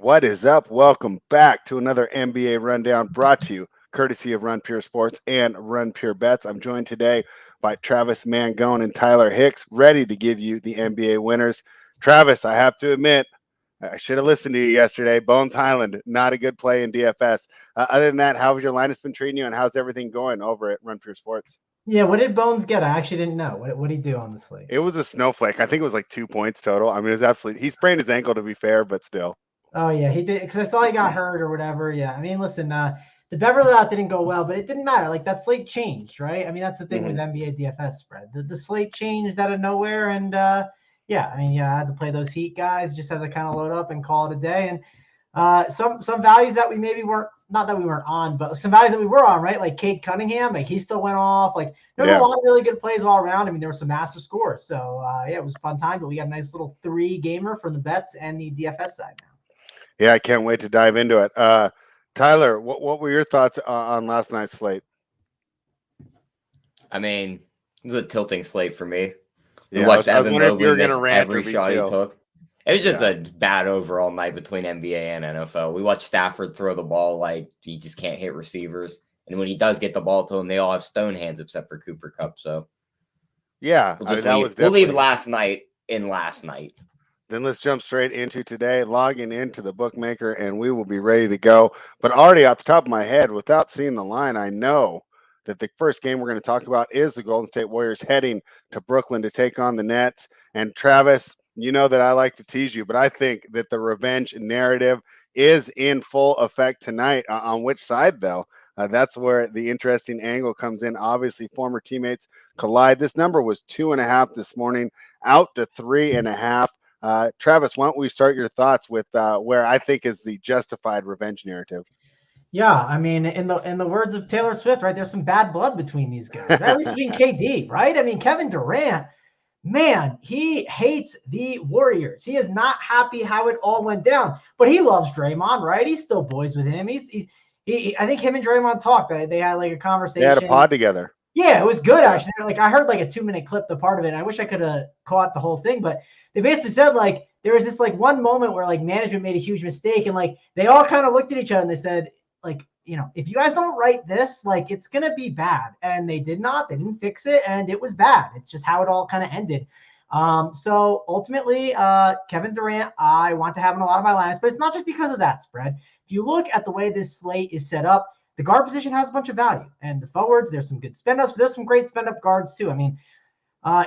What is up? Welcome back to another NBA Rundown brought to you courtesy of Run Pure Sports and Run Pure Bets. I'm joined today by Travis Mangone and Tyler Hicks, ready to give you the NBA winners. Travis, I have to admit, I should have listened to you yesterday. Bones Highland, not a good play in DFS. Other than that, how has your lineup been treating you, and how's everything going over at Run Pure Sports? Yeah, what did Bones get? I actually didn't know. What did he do on the slate? It was a snowflake. I think it was like 2 points total. I mean, it was absolutely. He sprained his ankle, to be fair, but still. Oh yeah, he did because I saw he got hurt or whatever. Yeah, I mean, listen, the Beverly out didn't go well, but it didn't matter. Like that slate changed, right? I mean, that's the thing with NBA DFS spread. The slate changed out of nowhere, and yeah, I mean, yeah, I had to play those Heat guys, just had to kind of load up and call it a day. And some values that we maybe weren't, not that we weren't on, but some values that we were on, right? Like Cade Cunningham, like he still went off. Like there was a lot of really good plays all around. I mean, there were some massive scores. So yeah, it was a fun time. But we got a nice little 3-gamer from the bets and the DFS side now. Yeah, I can't wait to dive into it. Tyler, what were your thoughts on last night's slate? I mean, it was a tilting slate for me. We watched Evan Mobley miss every shot he took. It was just a bad overall night between NBA and NFL. We watched Stafford throw the ball like he just can't hit receivers. And when he does get the ball to him, they all have stone hands except for Cooper Kupp. So, yeah, we'll leave last night in last night. Then let's jump straight into today, logging into the bookmaker, and we will be ready to go. But already off the top of my head, without seeing the line, I know that the first game we're going to talk about is the Golden State Warriors heading to Brooklyn to take on the Nets. And Travis, you know that I like to tease you, but I think that the revenge narrative is in full effect tonight. On which side, though? That's where the interesting angle comes in. Obviously, former teammates collide. This number was 2.5 this morning, out to 3.5. Travis, why don't we start your thoughts with where I think is the justified revenge narrative? Yeah, I mean, in the words of Taylor Swift, right? There's some bad blood between these guys, right? At least between KD, right? I mean, Kevin Durant, man, he hates the Warriors. He is not happy how it all went down, but he loves Draymond, right? He's still boys with him. He I think him and Draymond talked. They had like a conversation. They had a pod together. Yeah, it was good actually. Like I heard like a 2-minute clip, the part of it. And I wish I could have caught the whole thing, but they basically said like there was this like one moment where like management made a huge mistake, and like they all kind of looked at each other and they said like, you know, if you guys don't write this, like it's gonna be bad. And they did not. They didn't fix it, and it was bad. It's just how it all kind of ended. So ultimately, Kevin Durant, I want to have in a lot of my lineups, but it's not just because of that spread. If you look at the way this slate is set up, the guard position has a bunch of value, and the forwards, there's some good spend ups, but there's some great spend up guards too. I mean,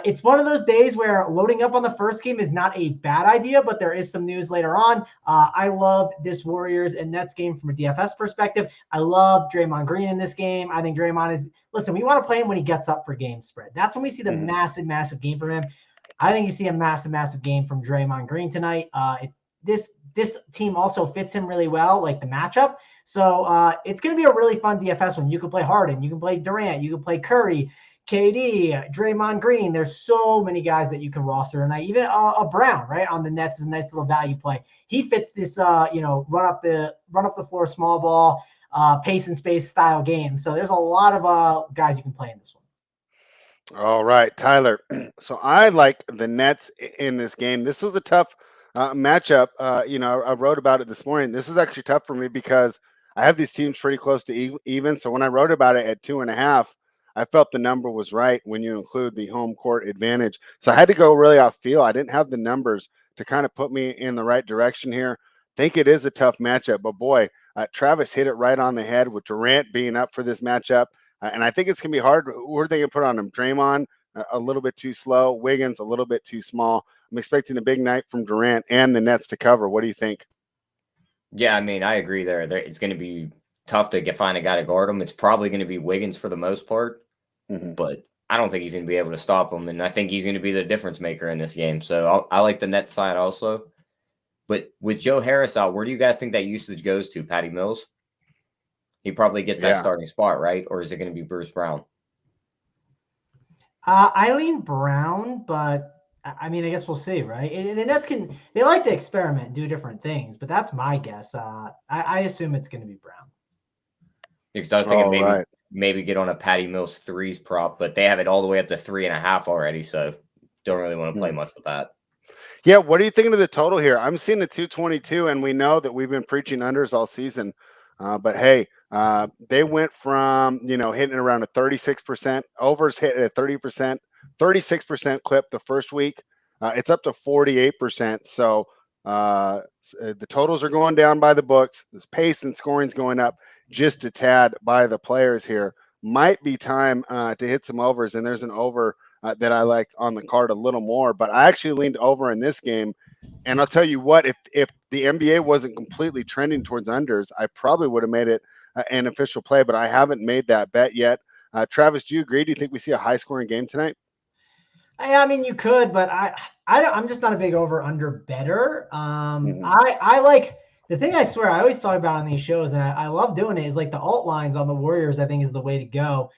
it's one of those days where loading up on the first game is not a bad idea, but there is some news later on. I love this Warriors and Nets game from a DFS perspective. I love Draymond Green in this game. I think Draymond is, listen, we want to play him when he gets up for game spread. That's when we see the massive, massive game from him. I think you see a massive, massive game from Draymond Green tonight. This team also fits him really well, like the matchup. So it's going to be a really fun DFS one. You can play Harden, you can play Durant, you can play Curry, KD, Draymond Green. There's so many guys that you can roster tonight. Even a Brown, right, on the Nets is a nice little value play. He fits this, run up the floor, small ball, pace and space style game. So there's a lot of guys you can play in this one. All right, Tyler. So I like the Nets in this game. This was a tough matchup. I wrote about it this morning. This was actually tough for me because I have these teams pretty close to even. So when I wrote about it at 2.5, I felt the number was right when you include the home court advantage. So I had to go really off feel. I didn't have the numbers to kind of put me in the right direction here. Think it is a tough matchup, but boy, Travis hit it right on the head with Durant being up for this matchup. And I think it's going to be hard. Who are they going to put on him? Draymond, a little bit too slow. Wiggins, a little bit too small. I'm expecting a big night from Durant and the Nets to cover. What do you think? Yeah, I mean, I agree there. It's going to be tough to find a guy to guard him. It's probably going to be Wiggins for the most part, but I don't think he's going to be able to stop him. And I think he's going to be the difference maker in this game. So I like the Nets side also. But with Joe Harris out, where do you guys think that usage goes to? Patty Mills? He probably gets that starting spot, right? Or is it going to be Bruce Brown? I lean Brown, but I mean, I guess we'll see, right? The Nets they like to experiment and do different things, but that's my guess. I assume it's going to be Brown. Because I was thinking maybe get on a Patty Mills threes prop, but they have it all the way up to 3.5 already, so don't really want to play much with that. Yeah, what are you thinking of the total here? I'm seeing the 222, and we know that we've been preaching unders all season. But hey, they went from hitting around a 36%, overs hit at 30%, 36% clip the first week. It's up to 48%. So the totals are going down by the books. The pace and scoring's going up just a tad by the players here. Might be time to hit some overs, and there's an over that I like on the card a little more. But I actually leaned over in this game. And I'll tell you what, if the NBA wasn't completely trending towards unders, I probably would have made it an official play, but I haven't made that bet yet. Travis, do you agree? Do you think we see a high scoring game tonight? I mean, you could, but I'm just not a big over under better. I like the thing I swear I always talk about on these shows, and I love doing it, is like the alt lines on the Warriors. I think is the way to go.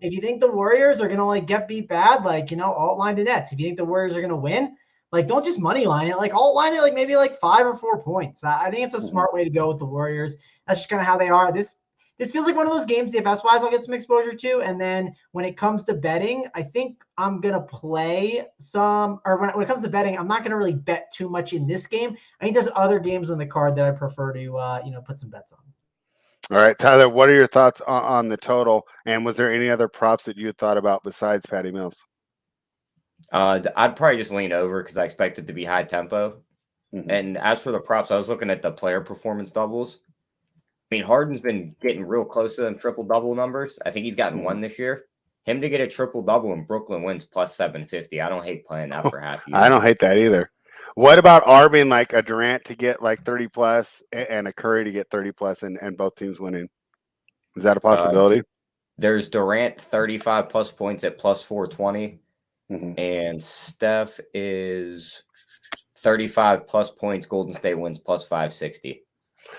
If you think the Warriors are gonna like get beat bad, like alt line the Nets. If you think the Warriors are gonna win, like don't just money line it, like alt line it, like maybe like 5 or 4 points. I think it's a smart way to go with the Warriors. That's just kind of how they are. This feels like one of those games DFS wise I'll get some exposure to. And then when it comes to betting, I think I'm going to play some, or when it comes to betting, I'm not going to really bet too much in this game. I think there's other games on the card that I prefer to, put some bets on. All right, Tyler, what are your thoughts on the total? And was there any other props that you had thought about besides Patty Mills? I'd probably just lean over because I expect it to be high tempo. And as for the props, I was looking at the player performance doubles. I mean, Harden's been getting real close to them triple-double numbers. I think he's gotten one this year. Him to get a triple-double in Brooklyn wins plus 750. I don't hate playing that for half year. I don't hate that either. What about arbing like a Durant to get like 30-plus and a Curry to get 30-plus and both teams winning? Is that a possibility? There's Durant 35-plus points at plus 420. And Steph is 35-plus points. Golden State wins plus 560.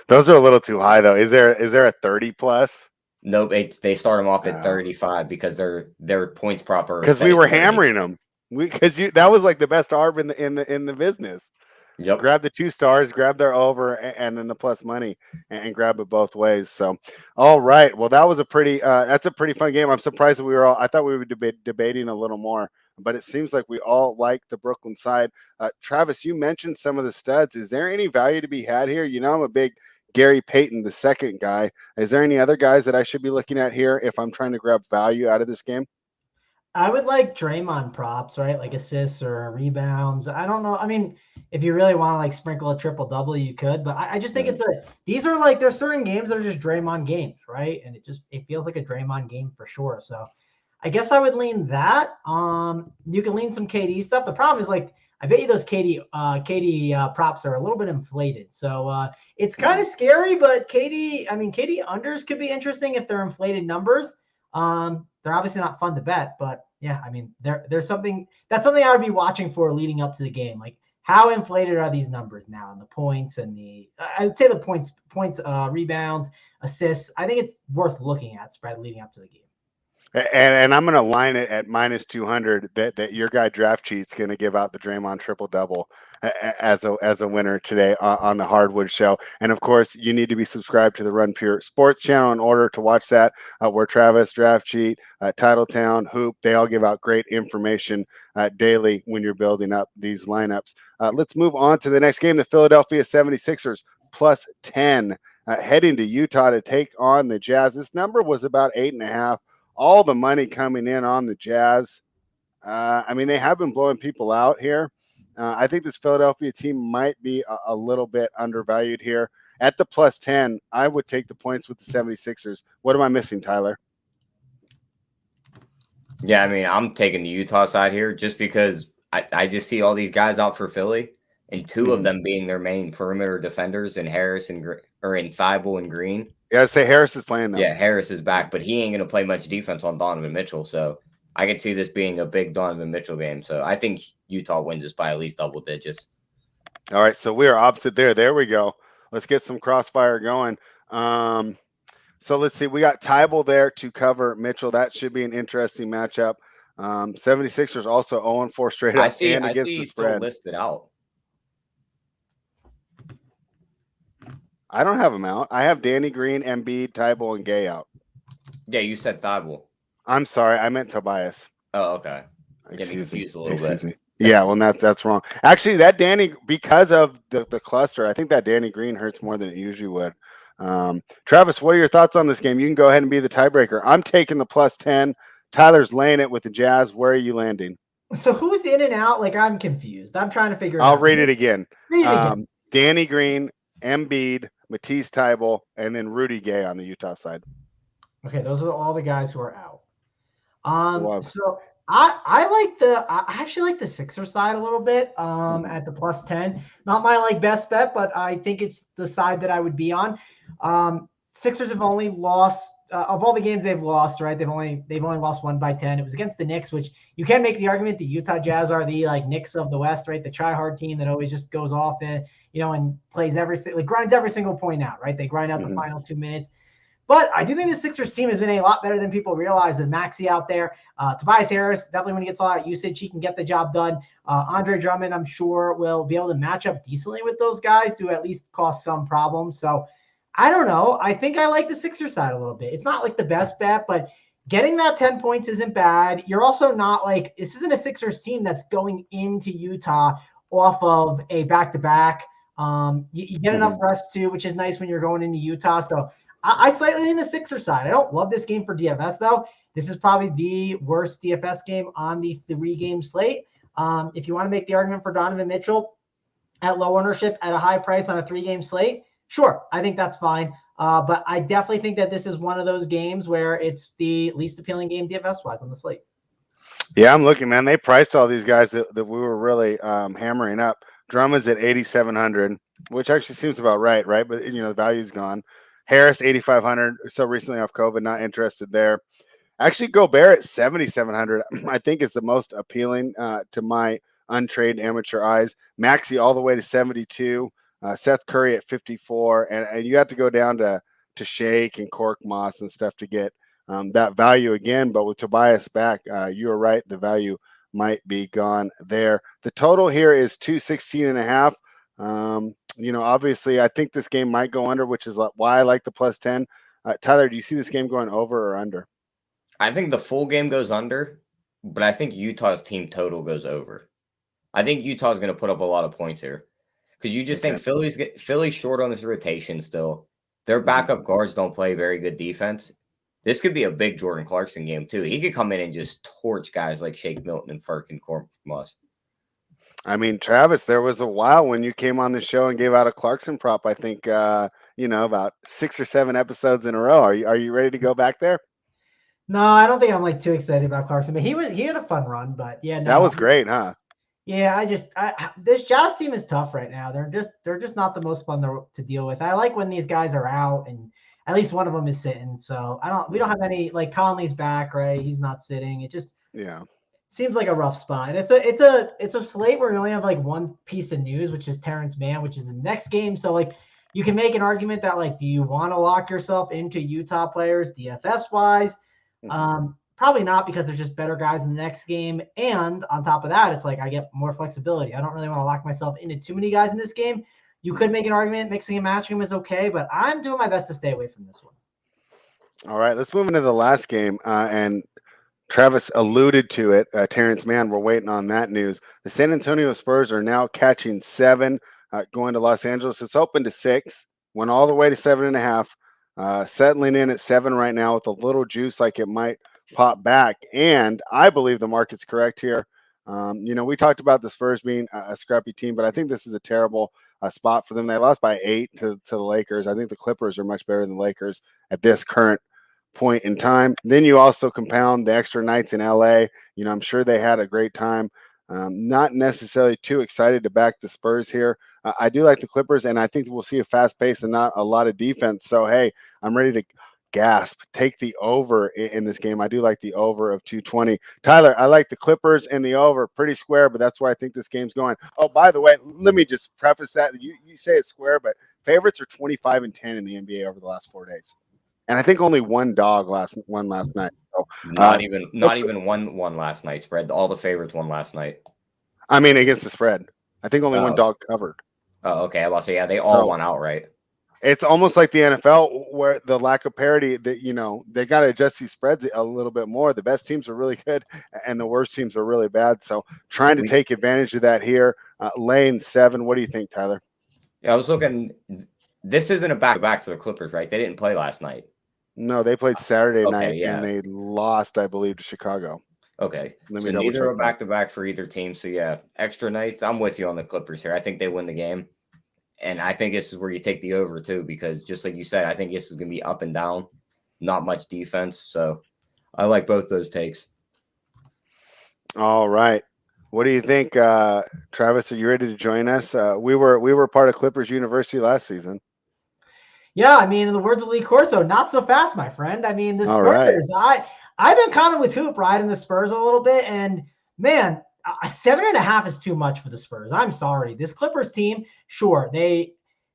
Those are a little too high, though. Is there a 30-plus? Nope, they start them off at 35 because their points proper. Because we were hammering them. That was like the best arb in the business. Yep. Grab the 2 stars, grab their over, and then the plus money, and grab it both ways. So, all right. Well, that was that's a pretty fun game. I'm surprised that I thought we would be debating a little more, but it seems like we all like the Brooklyn side. Travis, you mentioned some of the studs. Is there any value to be had here? I'm a big Gary Payton II guy. Is there any other guys that I should be looking at here if I'm trying to grab value out of this game? I would like Draymond props, right? Like assists or rebounds. I don't know. I mean, if you really want to like sprinkle a triple double, you could, but I just think these are like, there's certain games that are just Draymond games, right? And it feels like a Draymond game for sure. So I guess I would lean that. You can lean some KD stuff. The problem is like, I bet you those KD props are a little bit inflated. So it's kind of scary, but KD unders could be interesting if they're inflated numbers. They're obviously not fun to bet, but yeah, I mean, there's something I would be watching for leading up to the game. Like, how inflated are these numbers now, and the points and I'd say the points, rebounds, assists. I think it's worth looking at spread leading up to the game. And I'm going to line it at minus 200 that your guy Draft Cheat's going to give out the Draymond triple double as a winner today on the Hardwood Show. And of course, you need to be subscribed to the Run Pure Sports channel in order to watch that. Where Travis, Draft Cheat, Titletown, Hoop, they all give out great information daily when you're building up these lineups. Let's move on to the next game. The Philadelphia 76ers plus 10 heading to Utah to take on the Jazz. This number was about 8.5. All the money coming in on the Jazz. I mean, they have been blowing people out here. I think this Philadelphia team might be a little bit undervalued here. At the plus 10, I would take the points with the 76ers. What am I missing, Tyler? Yeah, I mean, I'm taking the Utah side here just because I just see all these guys out for Philly, and 2 of them being their main perimeter defenders in Harris in Thibault and Green. Yeah, I'd say Harris is playing them. Yeah, Harris is back, but he ain't going to play much defense on Donovan Mitchell. So I could see this being a big Donovan Mitchell game. So I think Utah wins this by at least double digits. All right, so we are opposite there. There we go. Let's get some crossfire going. So let's see. We got Thibault there to cover Mitchell. That should be an interesting matchup. 76ers also 0-4 straight up. I see he's still listed out. I don't have him out. I have Danny Green, Embiid, Thibault, and Gay out. Yeah, you said Thibault. I'm sorry. I meant Tobias. Oh, okay. I'm getting confused a little bit. Yeah, well, that's wrong. Actually, that Danny, because of the cluster, I think that Danny Green hurts more than it usually would. Travis, what are your thoughts on this game? You can go ahead and be the tiebreaker. I'm taking the +10. Tyler's laying it with the Jazz. Where are you landing? So who's in and out? Like, I'm confused. I'm trying to figure it I'll out. read it again. Read it again. Danny Green, Embiid, Matisse Thybulle, and then Rudy Gay on the Utah side. Okay, those are all the guys who are out. Love. So I actually like the Sixers side a little bit at the +10. Not my like best bet, but I think it's the side that I would be on. Sixers have only lost of all the games they've lost, right? They've only lost 1 by 10. It was against the Knicks, which you can make the argument the Utah Jazz are the like Knicks of the West, right? The try-hard team that always just goes off and plays grinds every single point out, right? They grind out the final 2 minutes. But I do think the Sixers team has been a lot better than people realize with Maxey out there. Tobias Harris, definitely when he gets a lot of usage, he can get the job done. Andre Drummond, I'm sure, will be able to match up decently with those guys to at least cause some problems. So I don't know. I think I like the Sixers side a little bit. It's not like the best bet, but getting that 10 points isn't bad. You're also not like – this isn't a Sixers team that's going into Utah off of a back-to-back. You get enough rest too, which is nice when you're going into Utah. So I slightly lean the Sixers side. I don't love this game for DFS, though. This is probably the worst DFS game on the 3-game slate. If you want to make the argument for Donovan Mitchell at low ownership at a high price on a 3-game slate, sure, I think that's fine. But I definitely think that this is one of those games where it's the least appealing game DFS-wise on the slate. Yeah, I'm looking, man. They priced all these guys that we were really hammering up. Drummond's at 8,700, which actually seems about right? But, the value's gone. Harris, 8,500, so recently off COVID, not interested there. Actually, Gobert at 7,700, I think is the most appealing to my untrained amateur eyes. Maxey all the way to 72. Seth Curry at 54. And you have to go down to Shake and Cork Moss and stuff to get that value again. But with Tobias back, you are right. The value might be gone there. The total here is 216.5. Obviously, I think this game might go under, which is why I like the +10. Tyler, do you see this game going over or under? I think the full game goes under, but I think Utah's team total goes over. I think Utah's going to put up a lot of points here because you just think Philly's short on this rotation still. Their backup guards don't play very good defense. This could be a big Jordan Clarkson game, too. He could come in and just torch guys like Shake Milton and Furk and Korkmaz. I mean, Travis, there was a while when you came on the show and gave out a Clarkson prop, I think, about 6 or 7 episodes in a row. Are you ready to go back there? No, I don't think I'm like too excited about Clarkson, but he had a fun run, but yeah, no. That was great, huh? Yeah, this Jazz team is tough right now. They're just not the most fun to deal with. I like when these guys are out and at least one of them is sitting. So we don't have any, like, Conley's back, right? He's not sitting. It just seems like a rough spot. And it's a slate where we only have like one piece of news, which is Terrence Mann, which is the next game. So like you can make an argument that, like, do you want to lock yourself into Utah players DFS wise? Probably not, because there's just better guys in the next game. And on top of that, it's like I get more flexibility. I don't really want to lock myself into too many guys in this game. You could make an argument mixing and matching them is okay, but I'm doing my best to stay away from this one. All right, let's move into the last game. And Travis alluded to it. Terrence Mann, we're waiting on that news. The San Antonio Spurs are now catching 7, going to Los Angeles. It's open to 6, went all the way to 7.5, settling in at 7 right now with a little juice, like it might pop back. And I believe the market's correct here. We talked about the Spurs being a scrappy team, but I think this is a terrible spot for them. They lost by 8 to the Lakers. I think the Clippers are much better than the Lakers at this current point in time. Then you also compound the extra nights in LA. I'm sure they had a great time. Not necessarily too excited to back the Spurs here. I do like the Clippers, and I think we'll see a fast pace and not a lot of defense. So, hey, I'm ready to gasp. Take the over in this game. I do like the over of 220. Tyler, I like the Clippers and the over. Pretty square, but that's where I think this game's going. Oh, by the way, let me just preface that. You say it's square, but favorites are 25-10 in the NBA over the last 4 days. And I think only one dog won last night. So, not even one last night spread. All the favorites won last night. I mean, against the spread. I think only one dog covered. Oh, okay. I was say, yeah, they all won outright. It's almost like the NFL where the lack of parity that, they got to adjust these spreads a little bit more. The best teams are really good and the worst teams are really bad. So trying to take advantage of that here. Lane 7. What do you think, Tyler? Yeah, I was looking. This isn't a back-to-back for the Clippers, right? They didn't play last night. No, they played Saturday night yeah. and they lost, I believe, to Chicago. Okay. So neither are back-to-back for either team. So, yeah, extra nights. I'm with you on the Clippers here. I think they win the game. And I think this is where you take the over, too, because just like you said, I think this is going to be up and down, not much defense. So I like both those takes. All right. What do you think, Travis? Are you ready to join us? We were part of Clippers University last season. Yeah, I mean, in the words of Lee Corso, not so fast, my friend. I mean, the Spurs, right. I've been kind of with Hoop riding the Spurs a little bit, and man, 7.5 is too much for the Spurs. I'm sorry. This Clippers team, sure, they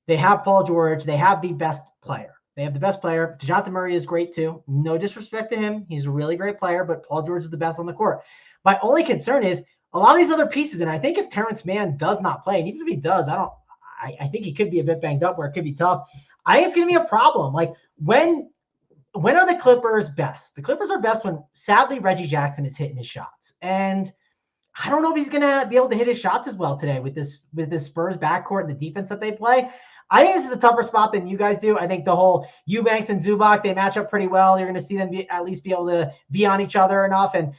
have Paul George. They have the best player. They have the best player. DeJounte Murray is great too. No disrespect to him. He's a really great player, but Paul George is the best on the court. My only concern is a lot of these other pieces, and I think if Terrence Mann does not play, and even if he does, I think he could be a bit banged up where it could be tough. I think it's going to be a problem. Like when are the Clippers best? The Clippers are best when, sadly, Reggie Jackson is hitting his shots. And I don't know if he's going to be able to hit his shots as well today with this Spurs backcourt and the defense that they play. I think this is a tougher spot than you guys do. I think the whole Eubanks and Zubac, they match up pretty well. You're going to see them at least be able to be on each other enough. And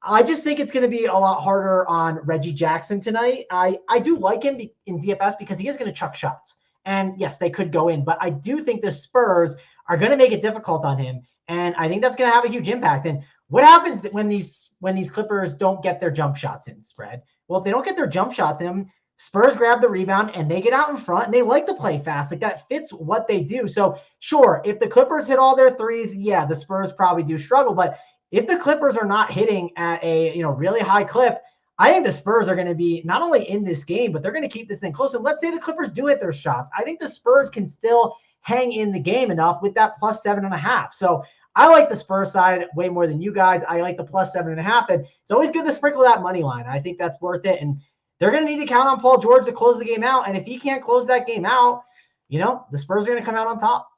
I just think it's going to be a lot harder on Reggie Jackson tonight. I do like him in DFS because he is going to chuck shots. And yes, they could go in, but I do think the Spurs are going to make it difficult on him. And I think that's going to have a huge impact. And what happens when these Clippers don't get their jump shots in, Spread? Well, if they don't get their jump shots in, Spurs grab the rebound and they get out in front and they like to play fast. Like that fits what they do. So sure, if the Clippers hit all their threes, yeah, the Spurs probably do struggle. But if the Clippers are not hitting at a really high clip, I think the Spurs are going to be not only in this game, but they're going to keep this thing close. And let's say the Clippers do hit their shots. I think the Spurs can still hang in the game enough with that plus 7.5. So I like the Spurs side way more than you guys. I like the plus 7.5. And it's always good to sprinkle that money line. I think that's worth it. And they're going to need to count on Paul George to close the game out. And if he can't close that game out, the Spurs are going to come out on top.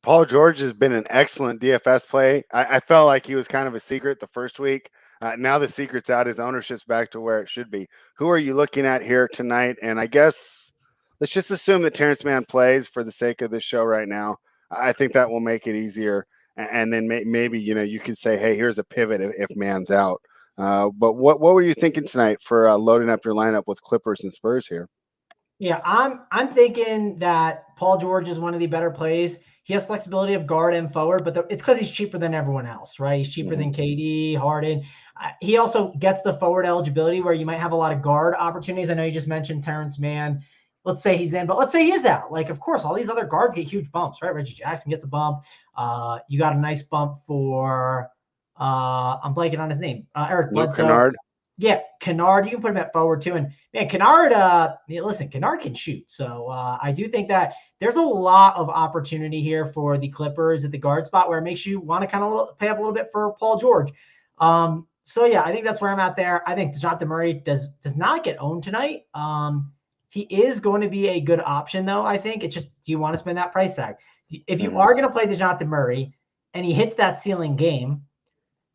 Paul George has been an excellent DFS play. I felt like he was kind of a secret the first week. Now the secret's out. His ownership's back to where it should be. Who are you looking at here tonight? And I guess let's just assume that Terrence Mann plays for the sake of this show right now. I think that will make it easier. And then maybe, you could say, hey, here's a pivot if Mann's out. But what were you thinking tonight for loading up your lineup with Clippers and Spurs here? Yeah, I'm thinking that Paul George is one of the better plays. He has flexibility of guard and forward, but it's because he's cheaper than everyone else, right? He's cheaper than KD, Harden. He also gets the forward eligibility where you might have a lot of guard opportunities. I know you just mentioned Terrence Mann. Let's say he's in, but let's say he is out. Like, of course, all these other guards get huge bumps, right? Reggie Jackson gets a bump. You got a nice bump for I'm blanking on his name. Eric Bledsoe. Kennard. Yeah, Kennard, you can put him at forward too. And man, Kennard, listen, Kennard can shoot. So I do think that there's a lot of opportunity here for the Clippers at the guard spot where it makes you want to kind of pay up a little bit for Paul George. So yeah, I think that's where I'm at there. I think DeJounte Murray does not get owned tonight. He is going to be a good option though. I think it's just, do you want to spend that price tag? If you are going to play DeJounte Murray and he hits that ceiling game,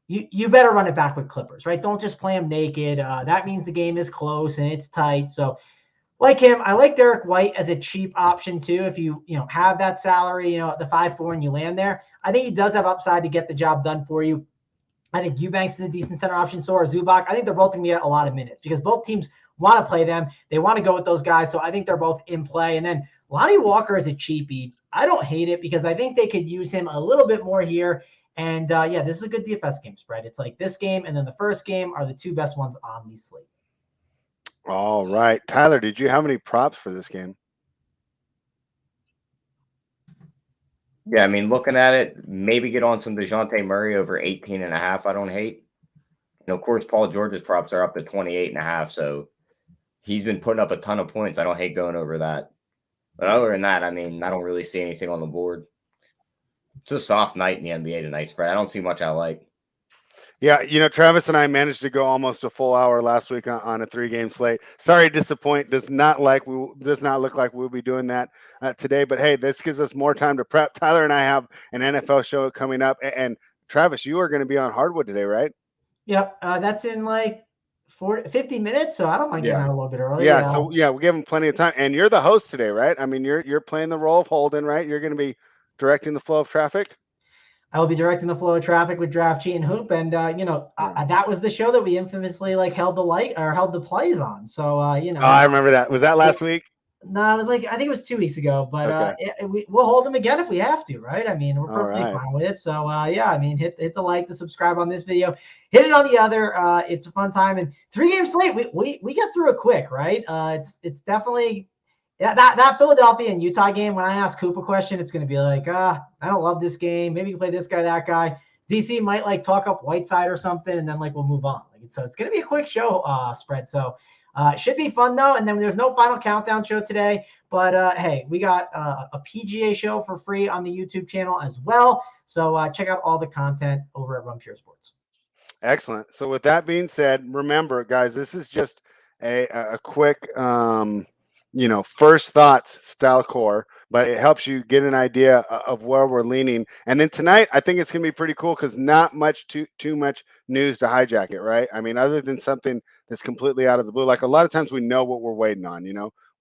you better run it back with Clippers, right? Don't just play him naked. That means the game is close and it's tight. So like him, I like Derek White as a cheap option too. If you have that salary, at the 5.4 and you land there, I think he does have upside to get the job done for you. I think Eubanks is a decent center option. So are Zubac. I think they're both going to get a lot of minutes because both teams want to play them. They want to go with those guys. So I think they're both in play. And then Lonnie Walker is a cheapie. I don't hate it because I think they could use him a little bit more here. And this is a good DFS game, Spread. It's like this game and then the first game are the two best ones on the slate. All right. Tyler, did you have any props for this game? Yeah, I mean, looking at it, maybe get on some DeJounte Murray over 18.5. I don't hate. Of course, Paul George's props are up to 28.5. So he's been putting up a ton of points. I don't hate going over that. But other than that, I mean, I don't really see anything on the board. It's a soft night in the NBA tonight, Spread. I don't see much I like. Yeah, Travis and I managed to go almost a full hour last week on a 3-game slate. Sorry to disappoint. Does not look like we'll be doing that today. But hey, this gives us more time to prep. Tyler and I have an NFL show coming up, and Travis, you are going to be on hardwood today, right? Yep, that's in like 50 minutes, so I don't mind getting out a little bit early. Yeah, so we give him plenty of time. And you're the host today, right? I mean, you're playing the role of Holden, right? You're going to be directing the flow of traffic. I will be directing the flow of traffic with Draft Cheat and Hoop, and that was the show that we infamously held the plays on. So I remember that. Was that last week? No, it was I think it was 2 weeks ago. But okay. We'll hold them again if we have to, right? I mean, we're perfectly fine with it. So I mean, hit the like, the subscribe on this video, hit it on the other. It's a fun time, and 3-game slate. We get through it quick, right? It's definitely. Yeah, that Philadelphia and Utah game, when I ask Coop a question, it's going to be I don't love this game. Maybe you play this guy, that guy. DC might talk up Whiteside or something, and then we'll move on. So it's going to be a quick show spread. So it should be fun, though. And then there's no final countdown show today. But, hey, we got a PGA show for free on the YouTube channel as well. So check out all the content over at Run Pure Sports. Excellent. So with that being said, remember, guys, this is just a quick first thoughts style core, but it helps you get an idea of where we're leaning. And then tonight, I think it's going to be pretty cool because not much too much news to hijack it, right? I mean, other than something that's completely out of the blue. Like a lot of times we know what we're waiting on,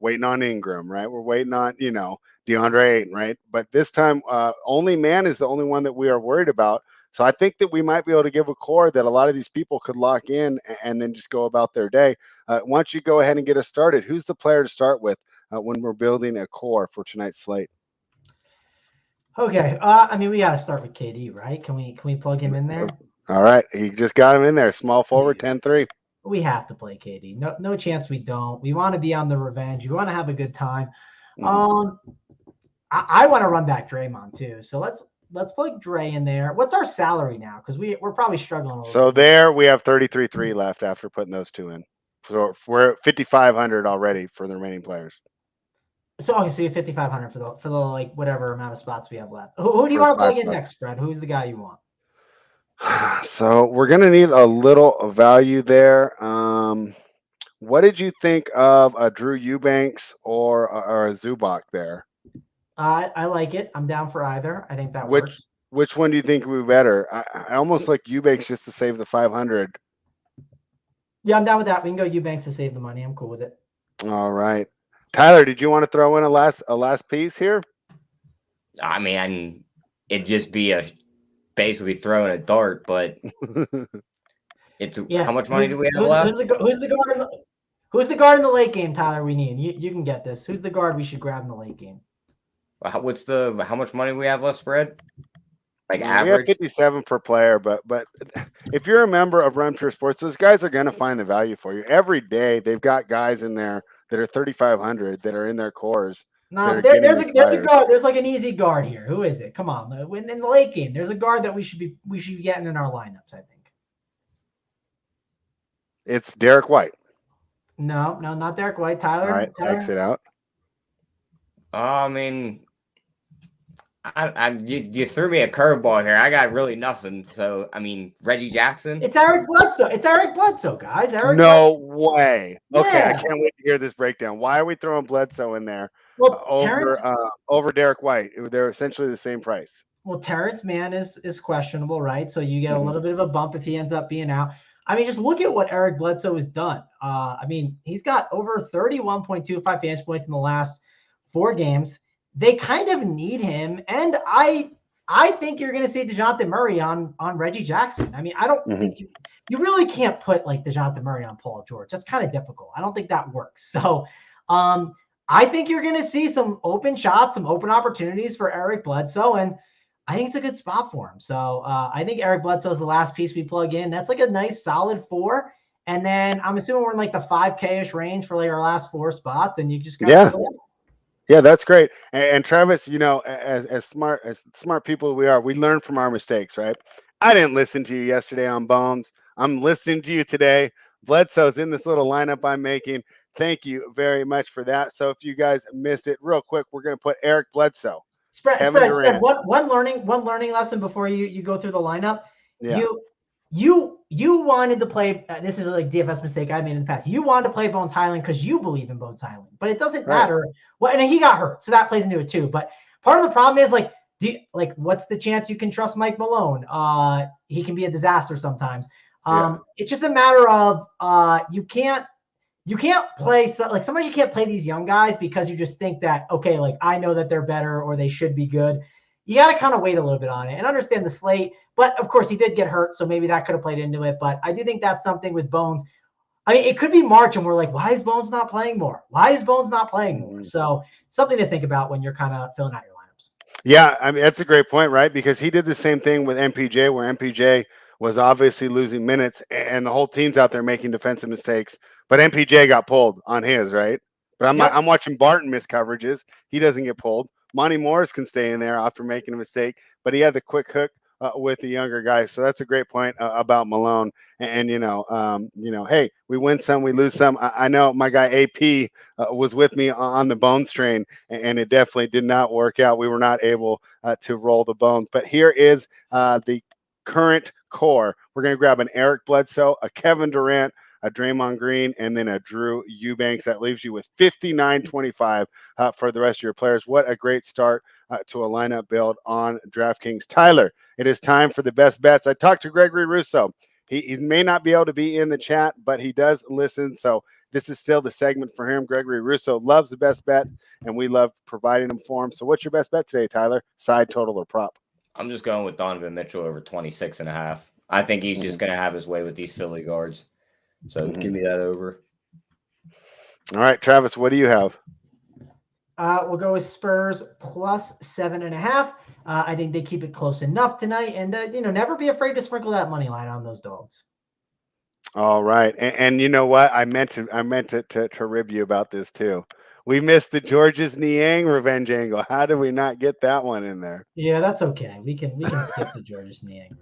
waiting on Ingram, right? We're waiting on, DeAndre Ayton, right? But this time, only man is the only one that we are worried about. So I think that we might be able to give a core that a lot of these people could lock in and then just go about their day. Why don't you go ahead and get us started? Who's the player to start with when we're building a core for tonight's slate? Okay. I mean, we got to start with KD, right? Can we plug him in there? All right. He just got him in there. Small forward, 10-3. We have to play KD. No chance we don't. We want to be on the revenge. We want to have a good time. I want to run back Draymond too. So let's plug Dre in there. What's our salary now? Because we're probably struggling. So there we have 33.3 left after putting those two in. So we're at 5,500 already for the remaining players. So you have 5,500 for the whatever amount of spots we have left. Who do you want to plug in next, Fred? Who's the guy you want? So we're gonna need a little value there. What did you think of a Drew Eubanks or a Zubac there? I like it. I'm down for either. I think that works. Which one do you think would be better? I almost like Eubanks just to save the 500. Yeah, I'm down with that. We can go Eubanks to save the money. I'm cool with it. All right, Tyler, did you want to throw in a last piece here? I mean, it'd just be basically throwing a dart, but it's how much money do we have left? Who's the guard in the late game, Tyler? We need you can get this. Who's the guard we should grab in the late game? How much money we have left spread? Average? We have 57 per player, but if you're a member of Run Pure Sports, those guys are going to find the value for you every day. They've got guys in there that are 3,500 that are in their cores. No, there's a guard. There's an easy guard here. Who is it? Come on, in the late game, there's a guard that we should be getting in our lineups. I think it's Derek White. No, not Derek White. Tyler. All right, exit out. I mean, you threw me a curveball here. I got really nothing. So I mean, Reggie Jackson. It's Eric Bledsoe, guys. No way. Yeah. Okay, I can't wait to hear this breakdown. Why are we throwing Bledsoe in there over Derek White? They're essentially the same price. Well, Terrence Mann is questionable, right? So you get a little bit of a bump if he ends up being out. I mean, just look at what Eric Bledsoe has done. I mean, he's got over 31.25 fantasy points in the last 4 games. They kind of need him, and I think you're going to see DeJounte Murray on Reggie Jackson. I mean, I don't think you really can't put DeJounte Murray on Paul George. That's kind of difficult. I don't think that works. So I think you're going to see some open shots, some open opportunities for Eric Bledsoe, and I think it's a good spot for him. So I think Eric Bledsoe is the last piece we plug in. That's a nice solid 4. And then I'm assuming we're in the 5K-ish range for our last 4 spots, and you just got Yeah, that's great. And Travis, as smart people we are, we learn from our mistakes, right? I didn't listen to you yesterday on Bones. I'm listening to you today. Bledsoe's in this little lineup I'm making. Thank you very much for that. So if you guys missed it, real quick, we're going to put Eric Bledsoe. Spread. One learning lesson before you go through the lineup. Yeah. you wanted to play. This is like DFS mistake I made in the past. You wanted to play Bones Highland because you believe in Bones Highland, but it doesn't matter. Well, and he got hurt, so that plays into it too. But part of the problem is what's the chance you can trust Mike Malone? He can be a disaster sometimes. It's just a matter of you can't play sometimes you can't play these young guys because you just think that, okay, like I know that they're better or they should be good. You got to kind of wait a little bit on it and understand the slate. But of course he did get hurt, so maybe that could have played into it. But I do think that's something with Bones. I mean, it could be March and we're like, why is Bones not playing more? Why is Bones not playing more? So something to think about when you're kind of filling out your lineups. Yeah, I mean, that's a great point, right? Because he did the same thing with MPJ, where MPJ was obviously losing minutes and the whole team's out there making defensive mistakes, but MPJ got pulled on his, right? But I'm watching Barton miss coverages. He doesn't get pulled. Monty Morris can stay in there after making a mistake, but he had the quick hook with the younger guys. So that's a great point about Malone. And hey, we win some, we lose some. I know my guy AP was with me on the Bones train, and it definitely did not work out. We were not able to roll the Bones. But here is the current core. We're going to grab an Eric Bledsoe, a Kevin Durant, a Draymond Green, and then a Drew Eubanks. That leaves you with 59-25 for the rest of your players. What a great start to a lineup build on DraftKings. Tyler, it is time for the best bets. I talked to Gregory Russo. He may not be able to be in the chat, but he does listen. So this is still the segment for him. Gregory Russo loves the best bet, and we love providing them for him. So what's your best bet today, Tyler? Side, total, or prop? I'm just going with Donovan Mitchell over 26.5. I think he's just going to have his way with these Philly guards. So give me that over. All right, Travis, what do you have? We'll go with Spurs plus 7.5. I think they keep it close enough tonight, and never be afraid to sprinkle that money line on those dogs. All right, and you know what? I meant to rib you about this too. We missed the Georges Niang revenge angle. How did we not get that one in there? Yeah, that's okay. We can skip the Georges Niang.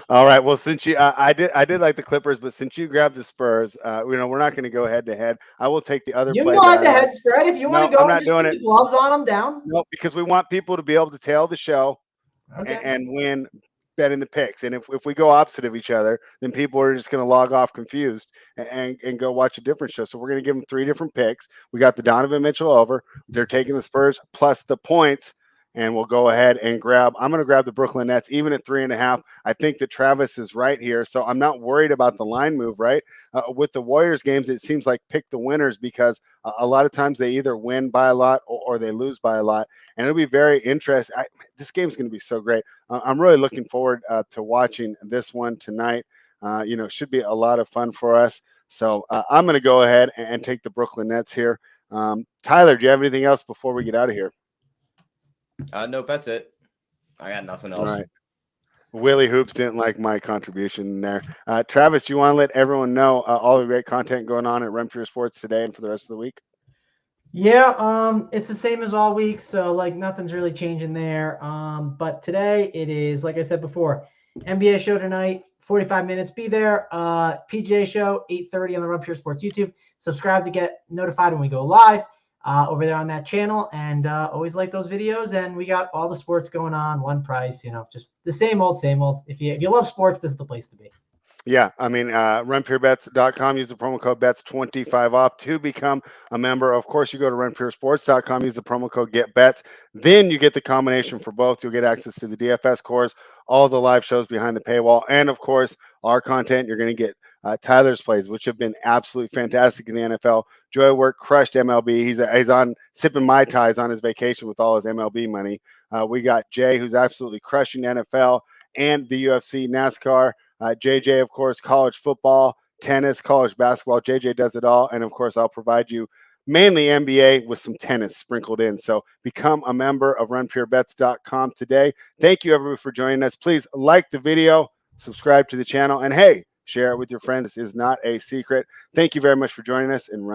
All right. Well, since you, I did like the Clippers, but since you grabbed the Spurs, we're not going to go head to head. I will take the other. You can go head to head spread if you want to go. I'm not doing it. The gloves on them down. No, because we want people to be able to tail the show okay. and win betting the picks. And if we go opposite of each other, then people are just going to log off confused and go watch a different show. So we're going to give them 3 different picks. We got the Donovan Mitchell over. They're taking the Spurs plus the points. And we'll go ahead and I'm going to grab the Brooklyn Nets even at 3.5. I think that Travis is right here. So I'm not worried about the line move, right? With the Warriors games, it seems like pick the winners because a lot of times they either win by a lot or they lose by a lot. And it'll be very interesting. This game's going to be so great. I'm really looking forward to watching this one tonight. Should be a lot of fun for us. So I'm going to go ahead and take the Brooklyn Nets here. Tyler, do you have anything else before we get out of here? Nope, that's it. I got nothing else. All right. Willie Hoops didn't like my contribution there. Travis, do you want to let everyone know all the great content going on at Run Pure Sports today and for the rest of the week? Yeah, it's the same as all week, so nothing's really changing there. But today it is, like I said before, NBA show tonight, 45 minutes. Be there. PGA show, 8:30 on the Run Pure Sports YouTube. Subscribe to get notified when we go live. Over there on that channel, and always like those videos. And we got all the sports going on, one price, just the same old. If you love sports, this is the place to be. Yeah, I mean, runpurebets.com, use the promo code BETS25 off to become a member. Of course, you go to runpuresports.com, use the promo code GETBETS. Then you get the combination for both. You'll get access to the DFS course, all the live shows behind the paywall, and, of course, our content. You're going to get Tyler's plays, which have been absolutely fantastic in the NFL. Joy Work crushed MLB. He's on sipping Mai Tais on his vacation with all his MLB money. We got Jay, who's absolutely crushing NFL and the UFC, NASCAR. JJ, of course, college football, tennis, college basketball. JJ does it all. And, of course, I'll provide you mainly NBA with some tennis sprinkled in. So become a member of runpurebets.com today. Thank you, everybody, for joining us. Please like the video, subscribe to the channel, and, hey, share it with your friends. This is not a secret. Thank you very much for joining us and Run